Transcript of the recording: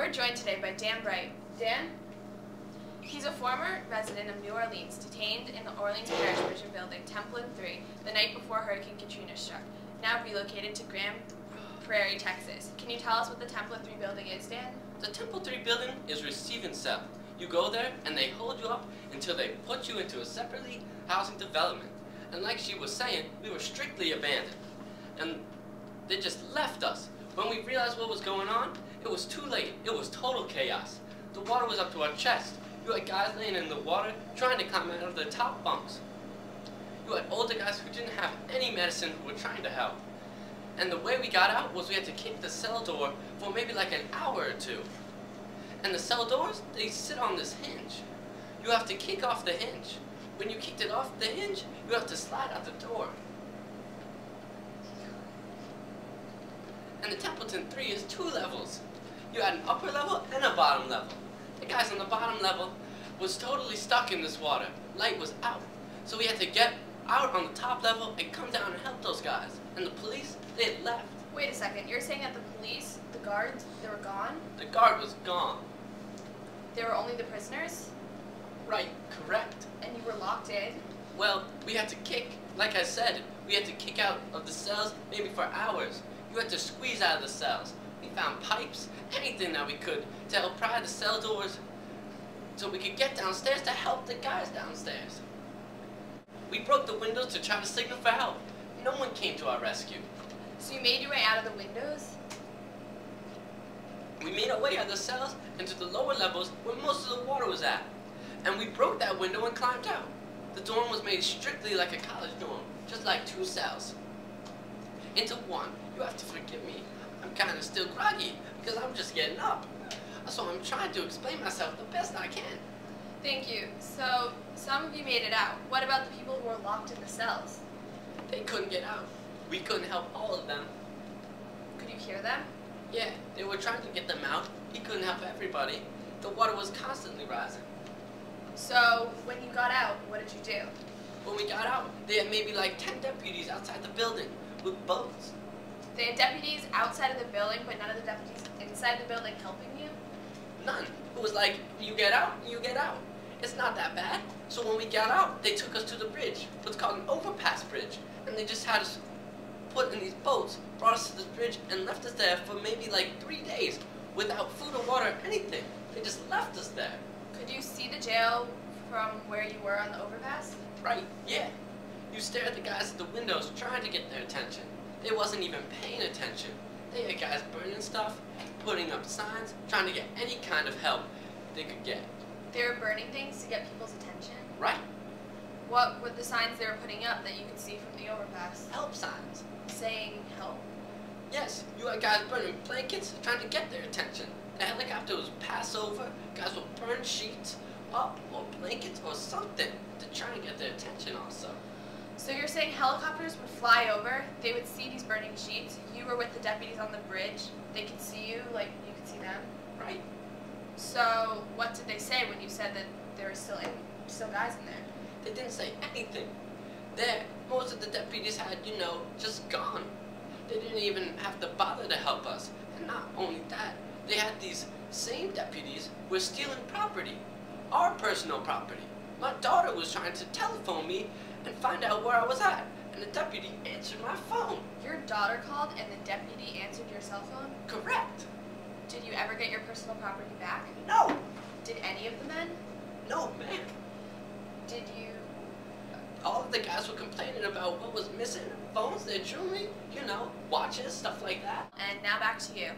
We're joined today by Dan Bright. Dan? He's a former resident of New Orleans, detained in the Orleans Parish Prison Building, Temple 3, the night before Hurricane Katrina struck, now relocated to Grand Prairie, Texas. Can you tell us what the Temple 3 building is, Dan? The Temple 3 building is receiving cell. You go there and they hold you up until they put you into a separately housing development. And like she was saying, we were strictly abandoned. And they just left us. When we realized what was going on, it was too late. It was total chaos. The water was up to our chest. You had guys laying in the water trying to climb out of the top bunks. You had older guys who didn't have any medicine who were trying to help. And the way we got out was we had to kick the cell door for maybe like an hour or two. And the cell doors, they sit on this hinge. You have to kick off the hinge. When you kicked it off the hinge, you have to slide out the door. And the Templeton 3 is 2 levels. You had an upper level and a bottom level. The guys on the bottom level was totally stuck in this water. Light was out. So we had to get out on the top level and come down and help those guys. And the police, they had left. Wait a second, you're saying that the police, the guards, they were gone? The guard was gone. They were only the prisoners? Right, correct. And you were locked in? Well, we had to kick. Like I said, we had to kick out of the cells maybe for hours. You had to squeeze out of the cells. We found pipes, anything that we could to help pry the cell doors so we could get downstairs to help the guys downstairs. We broke the windows to try to signal for help. No one came to our rescue. So you made your way out of the windows? We made our way out of the cells into the lower levels where most of the water was at. And we broke that window and climbed out. The dorm was made strictly like a college dorm, just like 2 cells into one. You have to forgive me. I'm kind of still groggy because I'm just getting up. So I'm trying to explain myself the best I can. Thank you. So, some of you made it out. What about the people who were locked in the cells? They couldn't get out. We couldn't help all of them. Could you hear them? Yeah, they were trying to get them out. He couldn't help everybody. The water was constantly rising. So, when you got out, what did you do? When we got out, they had maybe like 10 deputies outside the building with boats. They had deputies outside of the building, but none of the deputies inside the building helping you? None. It was like, you get out, you get out. It's not that bad. So when we got out, they took us to the bridge, what's called an overpass bridge. And they just had us put in these boats, brought us to this bridge, and left us there for maybe like 3 days without food or water or anything. They just left us there. Could you see the jail from where you were on the overpass? Right, yeah. You stare at the guys at the windows trying to get their attention. They wasn't even paying attention. They had guys burning stuff, putting up signs, trying to get any kind of help they could get. They were burning things to get people's attention? Right. What were the signs they were putting up that you could see from the overpass? Help signs. Saying help? Yes, you had guys burning blankets, trying to get their attention. The helicopter was pass over, guys would burn sheets up or blankets or something to try and get their attention also. So you're saying helicopters would fly over, they would see these burning sheets, you were with the deputies on the bridge, they could see you like you could see them? Right. So what did they say when you said that there were still guys in there? They didn't say anything. There, most of the deputies had, just gone. They didn't even have to bother to help us. And not only that, they had these same deputies were stealing property, our personal property. My daughter was trying to telephone me and find out where I was at, and the deputy answered my phone. Your daughter called and the deputy answered your cell phone? Correct. Did you ever get your personal property back? No. Did any of the men? No, man. Did you... All of the guys were complaining about what was missing. Phones, their jewelry, watches, stuff like that. And now back to you.